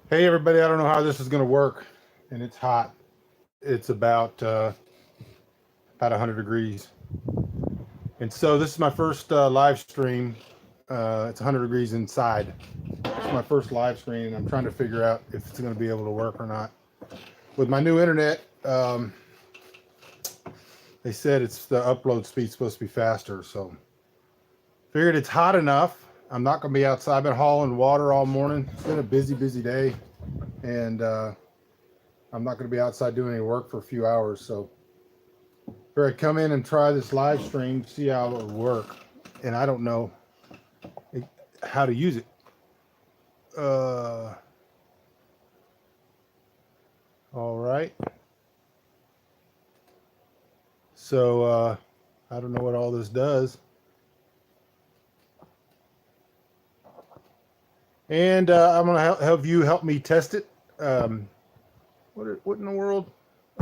Hey everybody, I don't know how this is going to work, and it's hot. It's about 100 degrees, and so this is my first live stream. It's 100 degrees inside. It's my first live stream, and I'm trying to figure out if it's going to be able to work or not. With my new internet, they said it's the upload speed's supposed to be faster, so figured it's hot enough. I'm not going to be outside. I've been hauling water all morning. It's been a busy day, and I'm not going to be outside doing any work for a few hours, so figured I'd come in and try this live stream, see how it would work, and I don't know how to use it. All right. So I don't know what all this does. And I'm going to have you help me test it. What in the world?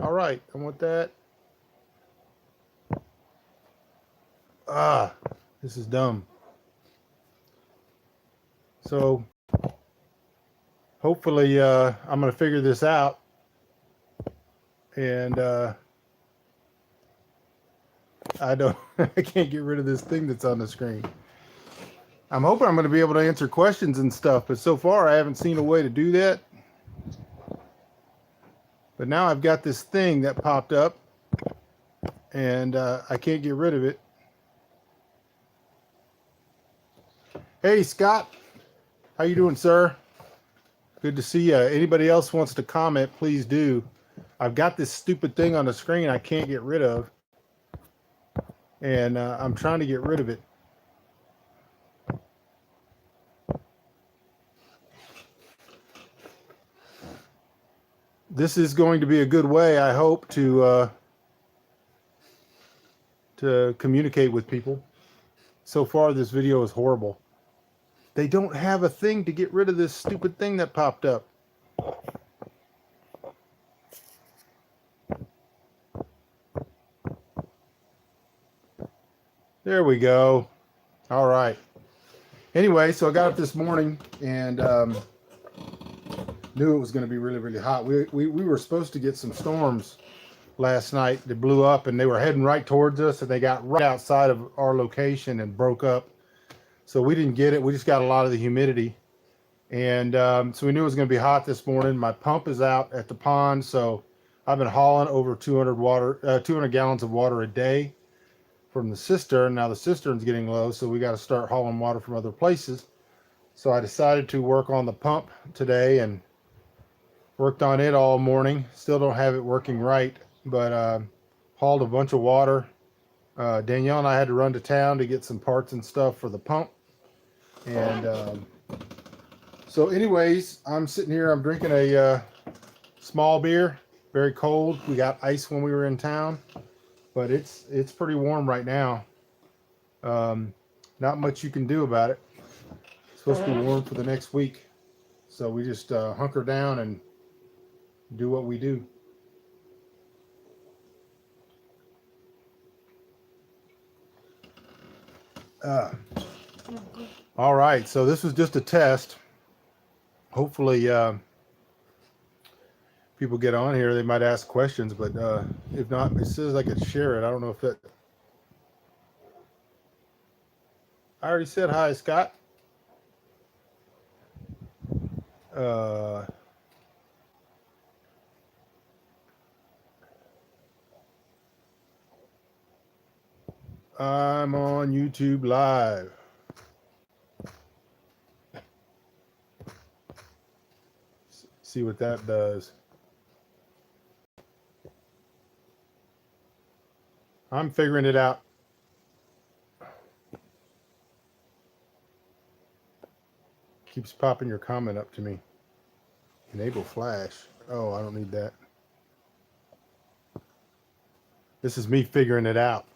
All right. I want that. This is dumb. So hopefully I'm going to figure this out. And I can't get rid of this thing that's on the screen. I'm hoping I'm going to be able to answer questions and stuff, but so far I haven't seen a way to do that. But now I've got this thing that popped up, and I can't get rid of it. Hey, Scott. How you doing, sir? Good to see you. Anybody else wants to comment, please do. I've got this stupid thing on the screen I can't get rid of, and I'm trying to get rid of it. This is going to be a good way, I hope, to communicate with people. So far, this video is horrible. They don't have a thing to get rid of this stupid thing that popped up. There we go. All right. Anyway, so I got up this morning and knew it was going to be really hot. We were supposed to get some storms last night that blew up, and they were heading right towards us, and they got right outside of our location and broke up. So we didn't get it. We just got a lot of the humidity. And so we knew it was going to be hot this morning. My pump is out at the pond, so I've been hauling over 200 gallons of water a day from the cistern. Now the cistern's getting low, so we got to start hauling water from other places. So I decided to work on the pump today and worked on it all morning. Still don't have it working right, but hauled a bunch of water. Danielle and I had to run to town to get some parts and stuff for the pump. And so anyways, I'm sitting here, I'm drinking a small beer, very cold. We got ice when we were in town, but it's pretty warm right now. Not much you can do about it. It's supposed to be warm for the next week. So we just hunker down and do what we do. All right, so this was just a test. Hopefully people get on here, they might ask questions, but if not, it says I could share it. I don't know if that... I already said hi, Scott. I'm on YouTube Live. See what that does. I'm figuring it out. Keeps popping your comment up to me. Enable flash. Oh, I don't need that. This is me figuring it out.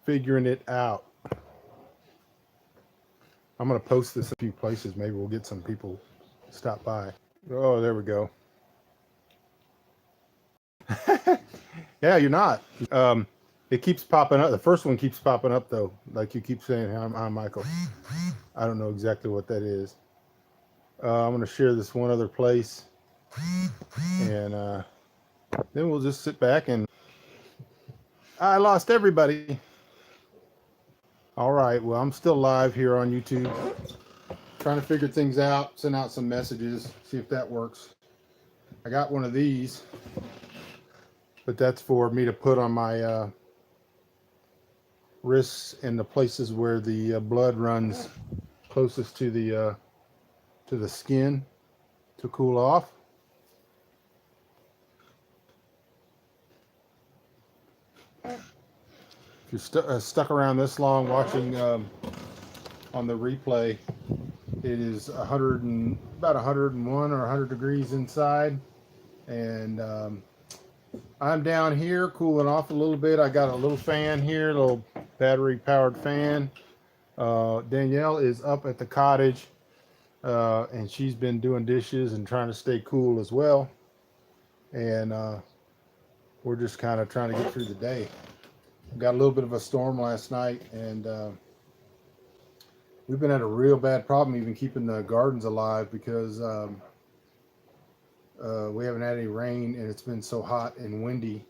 Figuring it out. I'm going to post this a few places. Maybe we'll get some people stop by. Oh, there we go. Yeah, you're not. It keeps popping up. The first one keeps popping up though. Like you keep saying, I'm Michael. I don't know exactly what that is. I'm going to share this one other place, and then we'll just sit back and I lost everybody. All right. Well, I'm still live here on YouTube, trying to figure things out, send out some messages, see if that works. I got one of these, but that's for me to put on my wrists and the places where the blood runs closest to the skin to cool off. If you're stuck around this long watching on the replay, it is about 101 or 100 degrees inside, and I'm down here cooling off a little bit. I got a little fan here, a little battery powered fan. Danielle is up at the cottage, and she's been doing dishes and trying to stay cool as well, and we're just kind of trying to get through the day. Got a little bit of a storm last night, and we've been at a real bad problem even keeping the gardens alive because we haven't had any rain and it's been so hot and windy.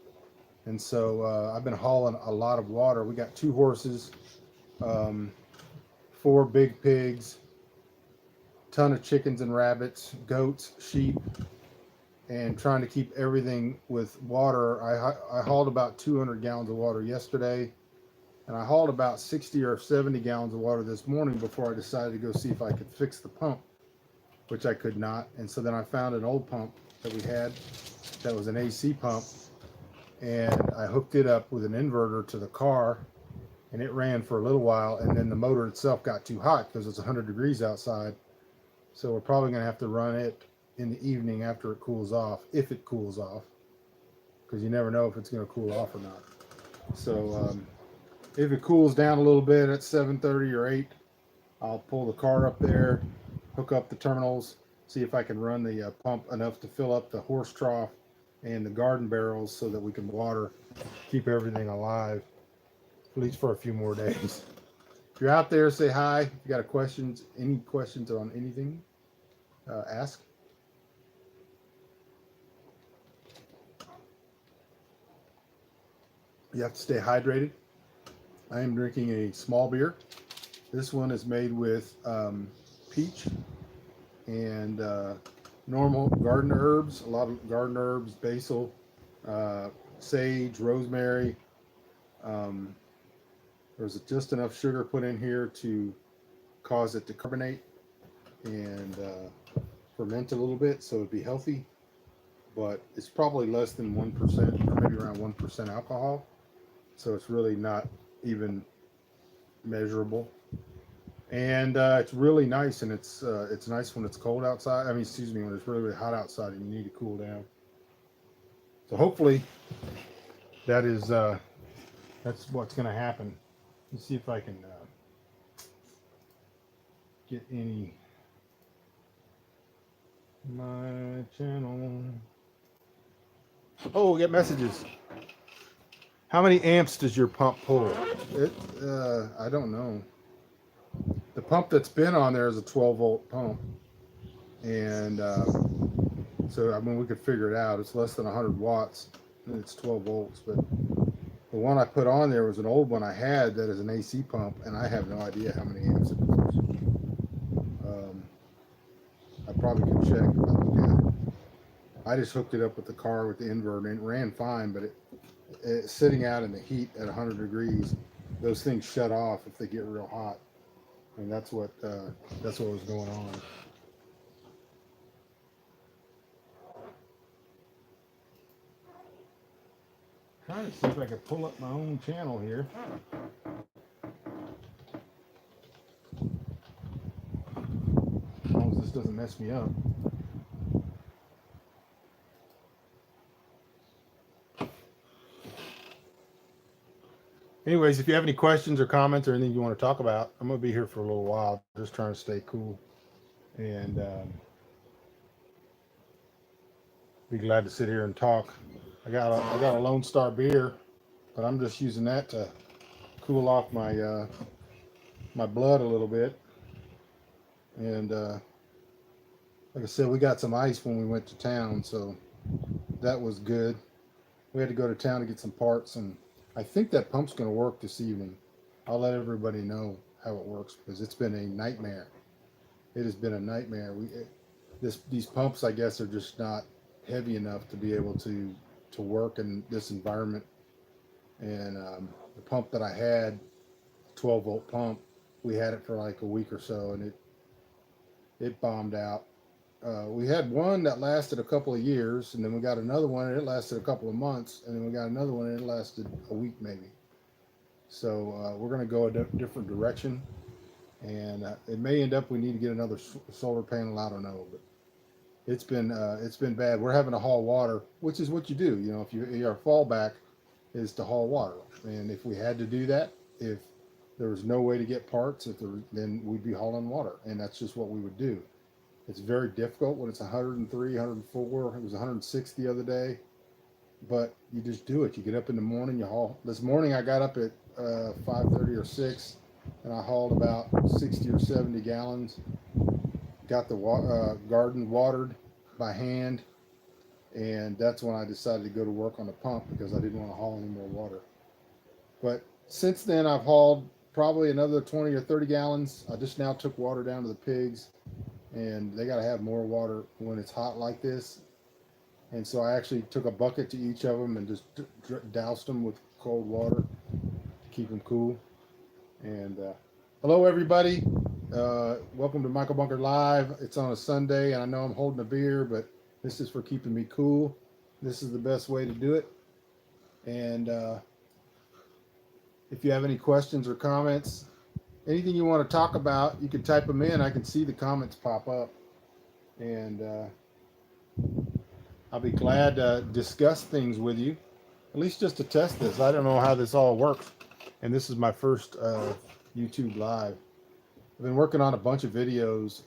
And so I've been hauling a lot of water. We got 2 horses, 4 big pigs, ton of chickens and rabbits, goats, sheep, and trying to keep everything with water. I hauled about 200 gallons of water yesterday, and I hauled about 60 or 70 gallons of water this morning before I decided to go see if I could fix the pump, which I could not. And so then I found an old pump that we had that was an AC pump, and I hooked it up with an inverter to the car, and it ran for a little while, and then the motor itself got too hot because it's 100 degrees outside. So we're probably going to have to run it in the evening after it cools off, if it cools off, because you never know if it's going to cool off or not. So if it cools down a little bit at 7:30 or 8, I'll pull the car up there, hook up the terminals, see if I can run the pump enough to fill up the horse trough and the garden barrels so that we can water, keep everything alive, at least for a few more days. If you're out there, say hi. If you got any questions on anything, ask. You have to stay hydrated. I am drinking a small beer. This one is made with peach and normal garden herbs, a lot of garden herbs, basil, sage, rosemary. There's just enough sugar put in here to cause it to carbonate and ferment a little bit, so it'd be healthy. But it's probably less than 1%, or maybe around 1% alcohol. So it's really not even measurable. And it's really nice, and it's nice when it's cold outside. I mean, excuse me, when it's really, really hot outside and you need to cool down. So hopefully that's what's going to happen. Let's see if I can get my channel. Oh, we get messages. How many amps does your pump pull? I don't know. The pump that's been on there is a 12-volt pump, and so I mean we could figure it out. It's less than 100 watts, and it's 12 volts. But the one I put on there was an old one I had that is an AC pump, and I have no idea how many amps it pulls. I probably could check if I look at it. I just hooked it up with the car with the inverter, and it ran fine, but it's sitting out in the heat at 100 degrees. Those things shut off if they get real hot, and that's what was going on. Trying to see if I can pull up my own channel here. As long as this doesn't mess me up. Anyways, if you have any questions or comments or anything you want to talk about, I'm going to be here for a little while, just trying to stay cool. And be glad to sit here and talk. I got a Lone Star beer but I'm just using that to cool off my my blood a little bit. And like I said, we got some ice when we went to town, so that was good. We had to go to town to get some parts, and I think that pump's going to work this evening. I'll let everybody know how it works because it's been a nightmare. It has been a nightmare. These pumps, I guess, are just not heavy enough to be able to work in this environment. And the pump that I had, 12-volt pump, we had it for like a week or so, and it bombed out. We had one that lasted a couple of years, and then we got another one, and it lasted a couple of months, and then we got another one, and it lasted a week maybe. So we're going to go a different direction, and it may end up we need to get another solar panel. I don't know, but it's been bad. We're having to haul water, which is what you do. You know, if your fallback is to haul water, and if we had to do that, if there was no way to get parts, then we'd be hauling water, and that's just what we would do. It's very difficult when it's 103, 104. It was 106 the other day, but you just do it. You get up in the morning, you haul. This morning I got up at 5:30 or 6, and I hauled about 60 or 70 gallons. Got the garden watered by hand, and that's when I decided to go to work on the pump because I didn't want to haul any more water. But since then, I've hauled probably another 20 or 30 gallons. I just now took water down to the pigs, and they got to have more water when it's hot like this. And so I actually took a bucket to each of them and just doused them with cold water to keep them cool. And hello, everybody. Welcome to Michael Bunker Live. It's on a Sunday, and I know I'm holding a beer, but this is for keeping me cool. This is the best way to do it. And if you have any questions or comments, anything you want to talk about, you can type them in. I can see the comments pop up, and I'll be glad to discuss things with you, at least just to test this. I don't know how this all works, and this is my first YouTube Live. I've been working on a bunch of videos.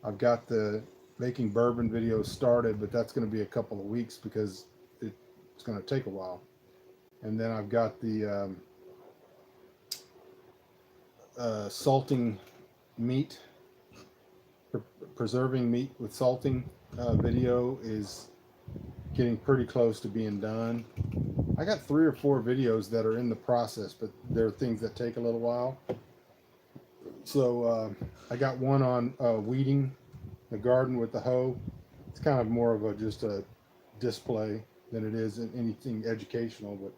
I've got the making bourbon videos started, but that's going to be a couple of weeks because it's going to take a while. And then I've got the salting meat, preserving meat with salting video is getting pretty close to being done. I got 3 or 4 videos that are in the process, but they're things that take a little while. So I got one on weeding the garden with the hoe. It's kind of more of just a display than it is anything educational, but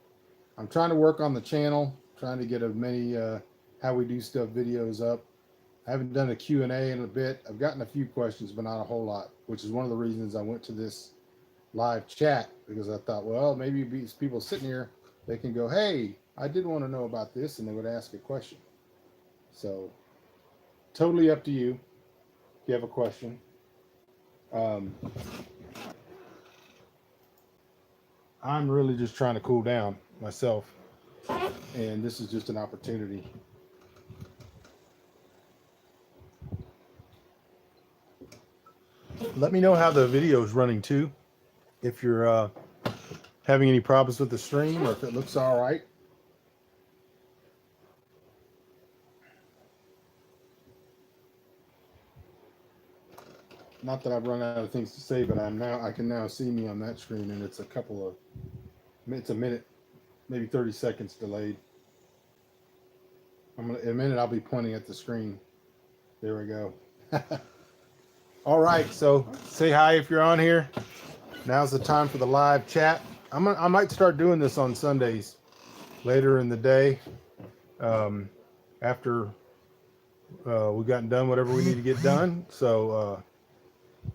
I'm trying to work on the channel, trying to get as many how we do stuff videos up. I haven't done a Q&A in a bit. I've gotten a few questions, but not a whole lot, which is one of the reasons I went to this live chat, because I thought, well, maybe these people sitting here, they can go, hey, I did want to know about this, and they would ask a question. So totally up to you if you have a question. I'm really just trying to cool down myself, and this is just an opportunity. Let me know how the video is running too, if you're having any problems with the stream or if it looks all right. Not that I've run out of things to say, but I can now see me on that screen, and it's a minute, maybe 30 seconds delayed. In a minute I'll be pointing at the screen. There we go. All right, so say hi if you're on here. Now's the time for the live chat. I might start doing this on Sundays later in the day, after we've gotten done whatever we need to get done. So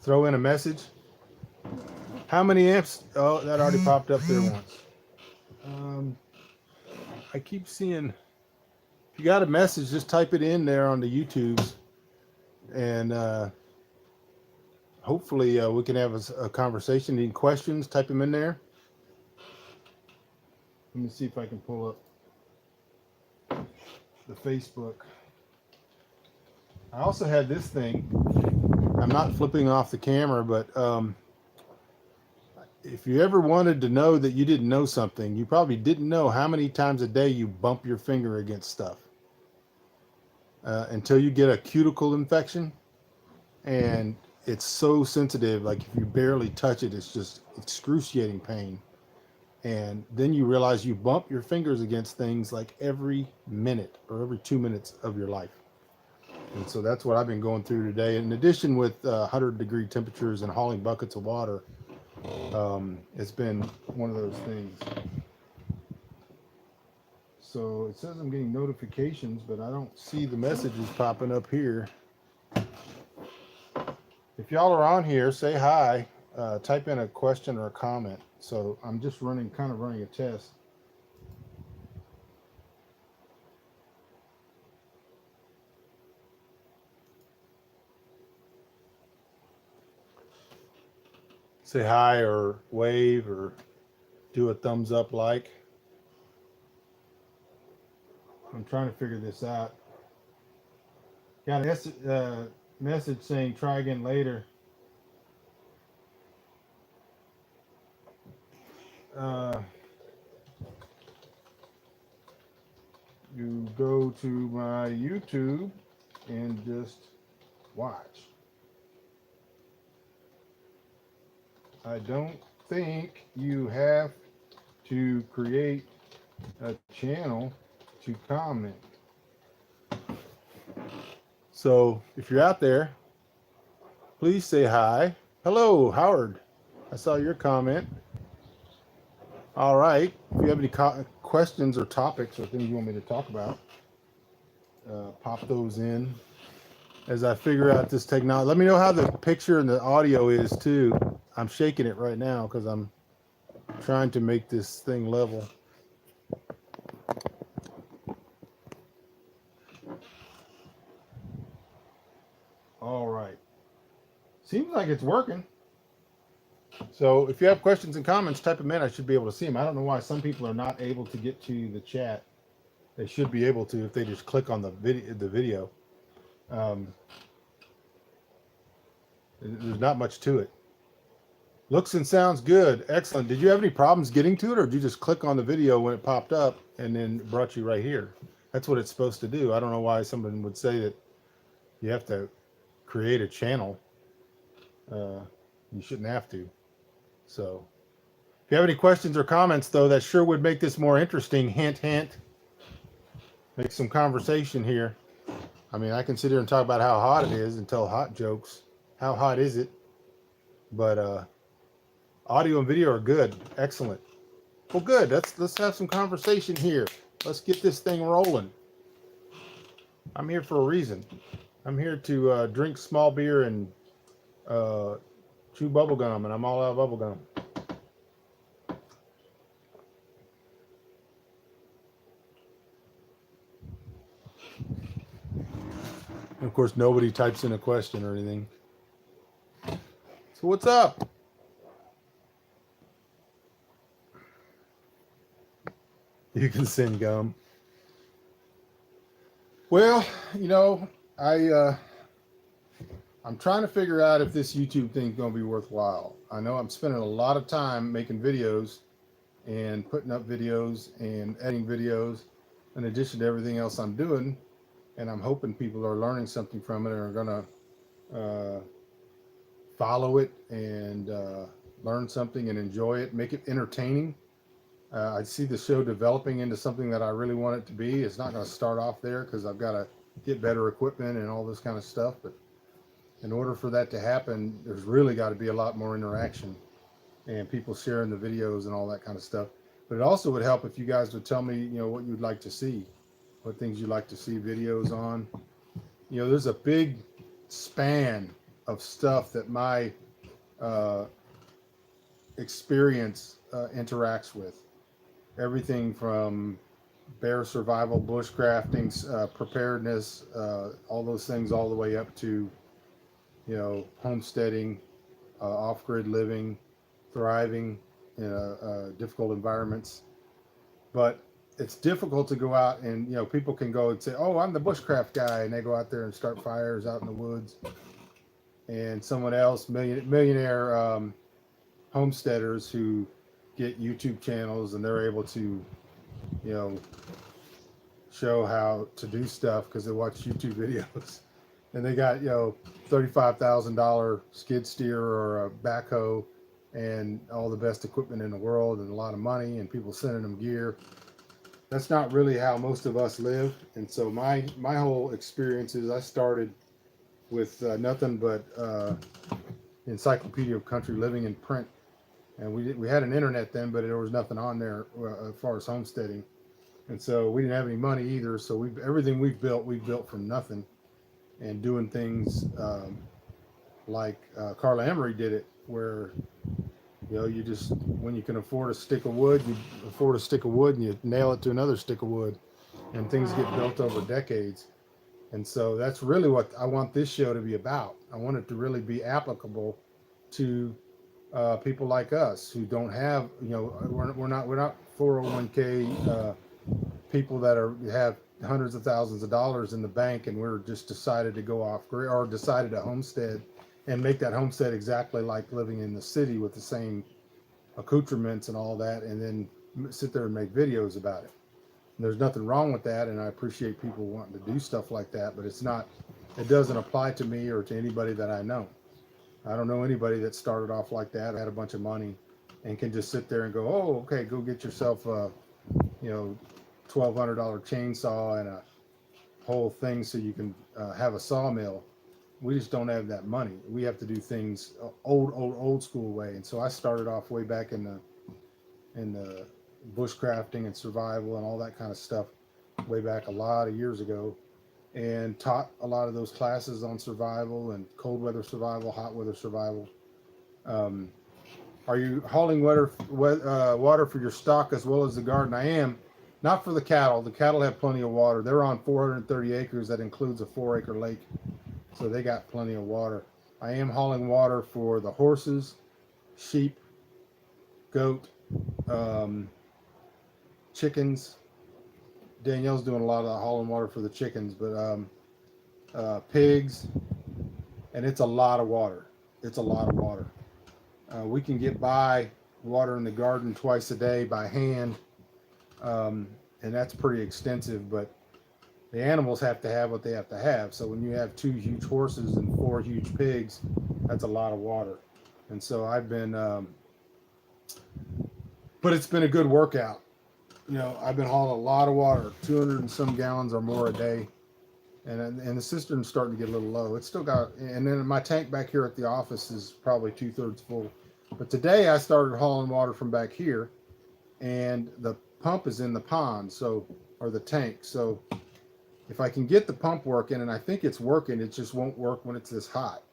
throw in a message. How many amps? Oh, that already popped up there once. I keep seeing, if you got a message, just type it in there on the YouTubes, and hopefully we can have a conversation. Any questions, type them in there. Let me see if I can pull up the Facebook. I also had this thing. I'm not flipping off the camera, but if you ever wanted to know that you didn't know something, you probably didn't know how many times a day you bump your finger against stuff until you get a cuticle infection. And it's so sensitive. Like if you barely touch it, it's just excruciating pain. And then you realize you bump your fingers against things like every minute or every 2 minutes of your life. And so that's what I've been going through today. In addition, with 100-degree temperatures and hauling buckets of water, it's been one of those things. So it says I'm getting notifications, but I don't see the messages popping up here. If y'all are on here, say hi. Type in a question or a comment. So I'm just running a test. Say hi or wave or do a thumbs up like. I'm trying to figure this out. Got a message saying try again later. You go to my YouTube and just watch. I don't think you have to create a channel to comment. So if you're out there, please say hi. Hello, Howard. I saw your comment. All right. If you have any questions or topics or things you want me to talk about, pop those in as I figure out this technology. Let me know how the picture and the audio is too. I'm shaking it right now because I'm trying to make this thing level. All right. Seems like it's working. So if you have questions and comments, type them in. I should be able to see them. I don't know why some people are not able to get to the chat. They should be able to if they just click on the video. There's not much to it. Looks and sounds good. Excellent. Did you have any problems getting to it, or did you just click on the video when it popped up and then brought you right here? That's what it's supposed to do. I don't know why someone would say that you have to create a channel. You shouldn't have to. So if you have any questions or comments, though, that sure would make this more interesting. Hint, hint. Make some conversation here. I mean, I can sit here and talk about how hot it is and tell hot jokes. How hot is it? But audio and video are good. Excellent. Well, good. Let's have some conversation here. Let's get this thing rolling. I'm here for a reason. I'm here to drink small beer and chew bubble gum, and I'm all out of bubble gum. And of course, nobody types in a question or anything. So what's up? You can send gum. Well, you know, I'm trying to figure out if this YouTube thing is going to be worthwhile. I know I'm spending a lot of time making videos and putting up videos and editing videos in addition to everything else I'm doing. And I'm hoping people are learning something from it and are going to follow it and learn something and enjoy it, make it entertaining. I see the show developing into something that I really want it to be. It's not going to start off there because I've got to get better equipment and all this kind of stuff. But in order for that to happen, there's really got to be a lot more interaction and people sharing the videos and all that kind of stuff. But it also would help if you guys would tell me, you know, what you'd like to see, what things you'd like to see videos on. You know, there's a big span of stuff that my experience interacts with. Everything from bear survival, bushcrafting, preparedness, all those things, all the way up to, you know, homesteading, off-grid living, thriving in difficult environments. But it's difficult to go out and, you know, people can go and say, oh, I'm the bushcraft guy, and they go out there and start fires out in the woods. And someone else, millionaire homesteaders who get YouTube channels and they're able to, you know, show how to do stuff because they watch YouTube videos. And they got, you know, $35,000 skid steer or a backhoe and all the best equipment in the world and a lot of money and people sending them gear. That's not really how most of us live. And so my whole experience is I started with nothing but Encyclopedia of Country Living in print. And we had an internet then, but there was nothing on there as far as homesteading. And so we didn't have any money either. So everything we've built from nothing, and doing things like Carla Emery did it, where, you know, you just, when you can afford a stick of wood, you afford a stick of wood and you nail it to another stick of wood, and things get built over decades. And so that's really what I want this show to be about. I want it to really be applicable to people like us who don't have, you know, we're not 401k people that have hundreds of thousands of dollars in the bank, and we're just decided to go off grid or decided to homestead and make that homestead exactly like living in the city with the same accoutrements and all that, and then sit there and make videos about it. And there's nothing wrong with that, and I appreciate people wanting to do stuff like that, but it doesn't apply to me or to anybody that I know. I don't know anybody that started off like that, had a bunch of money, and can just sit there and go, oh, okay, go get yourself a, you know, $1,200 chainsaw and a whole thing so you can have a sawmill. We just don't have that money. We have to do things old school way. And so I started off way back in the bushcrafting and survival and all that kind of stuff way back a lot of years ago, and taught a lot of those classes on survival and cold weather survival, hot weather survival. Are you hauling water for your stock as well as the garden? I am. Not for the cattle. The cattle have plenty of water. They're on 430 acres. That includes a 4-acre lake. So they got plenty of water. I am hauling water for the horses, sheep, goat, chickens. Danielle's doing a lot of hauling water for the chickens, but pigs. And it's a lot of water. It's a lot of water. We can get by water in the garden twice a day by hand. And that's pretty extensive, but the animals have to have what they have to have. So when you have 2 huge horses and 4 huge pigs, that's a lot of water. And so I've been, but it's been a good workout. You know, I've been hauling a lot of water, 200 and some gallons or more a day. And the cistern's starting to get a little low. It's still got, and then my tank back here at the office is probably 2/3 full. But today I started hauling water from back here, and the pump is in the pond, or the tank. So if I can get the pump working, and I think it's working, it just won't work when it's this hot.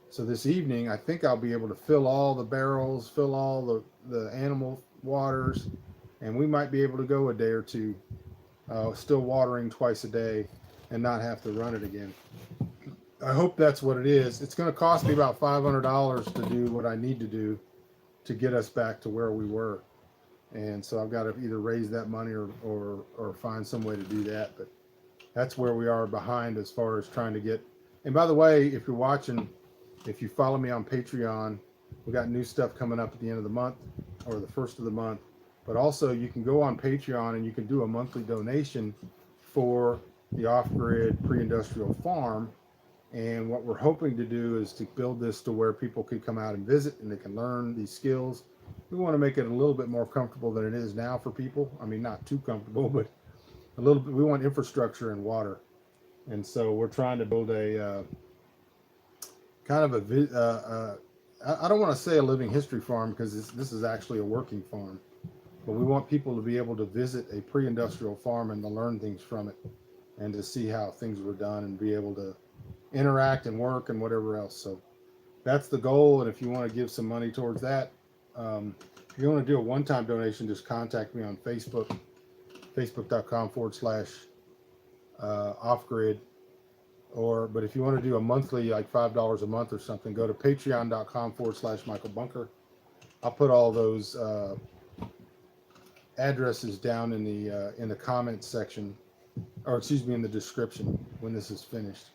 So this evening, I think I'll be able to fill all the barrels, fill all the animal waters, and we might be able to go a day or two, still watering twice a day and not have to run it again. I hope that's what it is. It's going to cost me about $500 to do what I need to do to get us back to where we were. And so I've got to either raise that money or find some way to do that. But that's where we are behind as far as trying to get. And by the way, if you're watching, if you follow me on Patreon, we got new stuff coming up at the end of the month or the first of the month. But also you can go on Patreon and you can do a monthly donation for the Off-Grid Pre-Industrial Farm. And what we're hoping to do is to build this to where people can come out and visit and they can learn these skills. We want to make it a little bit more comfortable than it is now for people. I mean, not too comfortable, but a little bit. We want infrastructure and water. And so we're trying to build a kind of I don't want to say a living history farm because this is actually a working farm. But we want people to be able to visit a pre-industrial farm and to learn things from it and to see how things were done and be able to interact and work and whatever else. So that's the goal. And if you want to give some money towards that, if you want to do a one-time donation, just contact me on Facebook, facebook.com/offgrid. But if you want to do a monthly, like $5 a month or something, go to patreon.com/Michael Bunker. I'll put all those addresses down in the comments section, or excuse me, in the description when this is finished.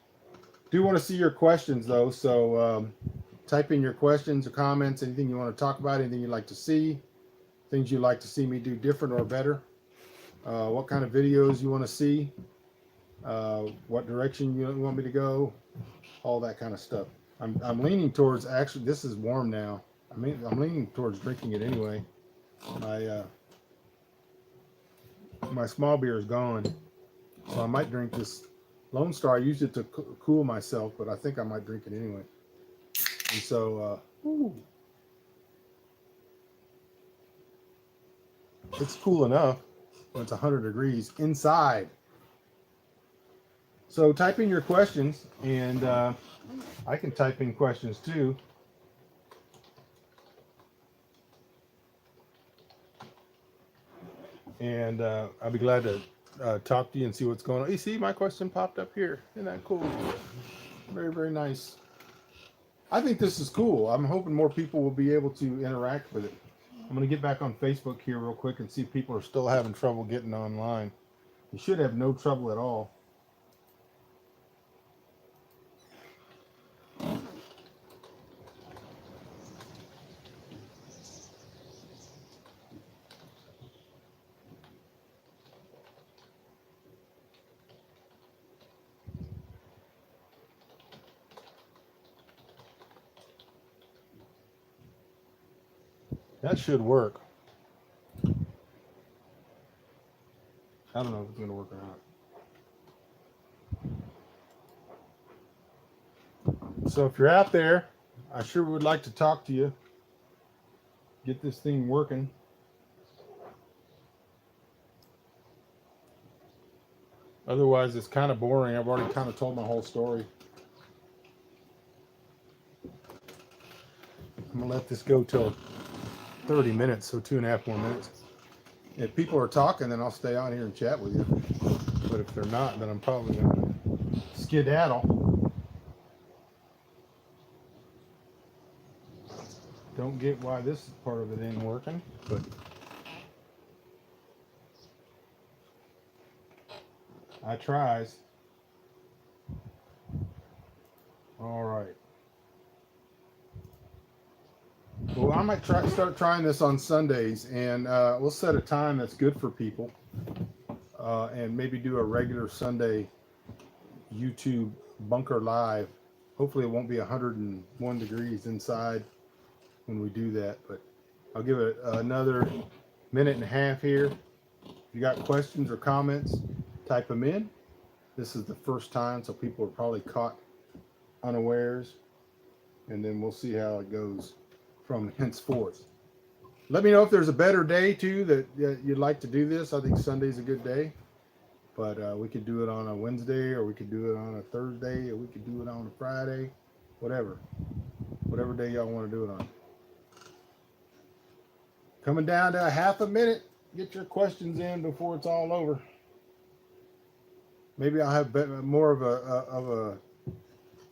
Do want to see your questions though, so Type in your questions or comments, anything you want to talk about, anything you'd like to see, things you'd like to see me do different or better, what kind of videos you want to see, what direction you want me to go, all that kind of stuff. I'm leaning towards, actually, this is warm now. I'm leaning towards drinking it anyway. My small beer is gone, so I might drink this Lone Star. I used it to cool myself, but I think I might drink it anyway. And so, it's cool enough when it's 100 degrees inside. So type in your questions, and I can type in questions too. And I'll be glad to talk to you and see what's going on. You see, my question popped up here. Isn't that cool? Very, very nice. I think this is cool. I'm hoping more people will be able to interact with it. I'm going to get back on Facebook here real quick and see if people are still having trouble getting online. You should have no trouble at all. That should work. I don't know if it's going to work or not. So if you're out there, I sure would like to talk to you. Get this thing working. Otherwise, it's kind of boring. I've already kind of told my whole story. I'm going to let this go till 30 minutes, so 2.5 more minutes. If people are talking, then I'll stay on here and chat with you. But if they're not, then I'm probably going to skedaddle. Don't get why this part of it ain't working, but I tries. All right. Well, I might start trying this on Sundays, and we'll set a time that's good for people, and maybe do a regular Sunday YouTube bunker live. Hopefully it won't be 101 degrees inside when we do that, but I'll give it another 1.5 minutes here. If you got questions or comments, type them in. This is the first time, so people are probably caught unawares, and then we'll see how it goes from henceforth. Let me know if there's a better day too that you'd like to do this. I think Sunday's a good day, but we could do it on a Wednesday, or we could do it on a Thursday, or we could do it on a Friday, whatever day y'all want to do it on. Coming down to 1/2 minute. Get your questions in before it's all over. Maybe I'll have more of a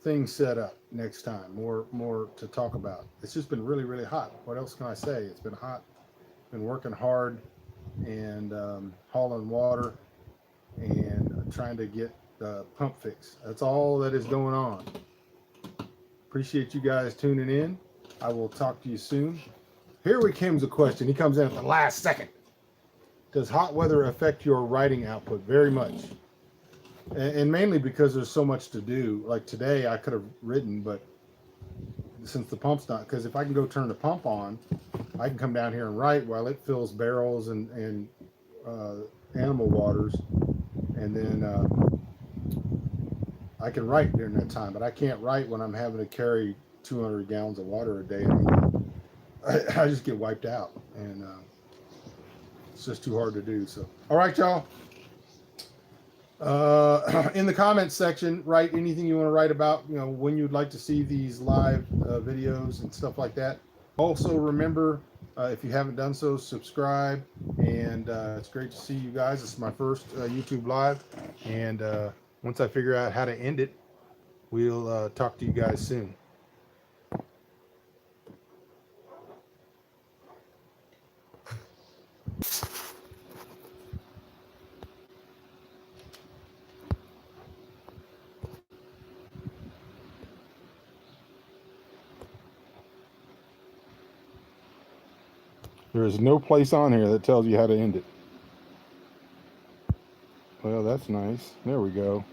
thing set up next time, more to talk about. It's just been really, really hot. What else can I say? It's been hot. Been working hard and hauling water and trying to get the pump fixed. That's all that is going on. Appreciate you guys tuning in. I will talk to you soon. Here comes a question. He comes in at the last second. Does hot weather affect your writing output? Very much. And mainly because there's so much to do. Like today I could have written, but since the pump's not, because if I can go turn the pump on, I can come down here and write while it fills barrels and animal waters, and then I can write during that time. But I can't write when I'm having to carry 200 gallons of water a day. I just get wiped out, and it's just too hard to do. So, all right, y'all. In the comments section, write anything you want to write about, when you'd like to see these live videos and stuff like that. Also, remember, if you haven't done so, subscribe, and it's great to see you guys. This is my first YouTube live, and once I figure out how to end it, we'll talk to you guys soon. There is no place on here that tells you how to end it. Well, that's nice. There we go.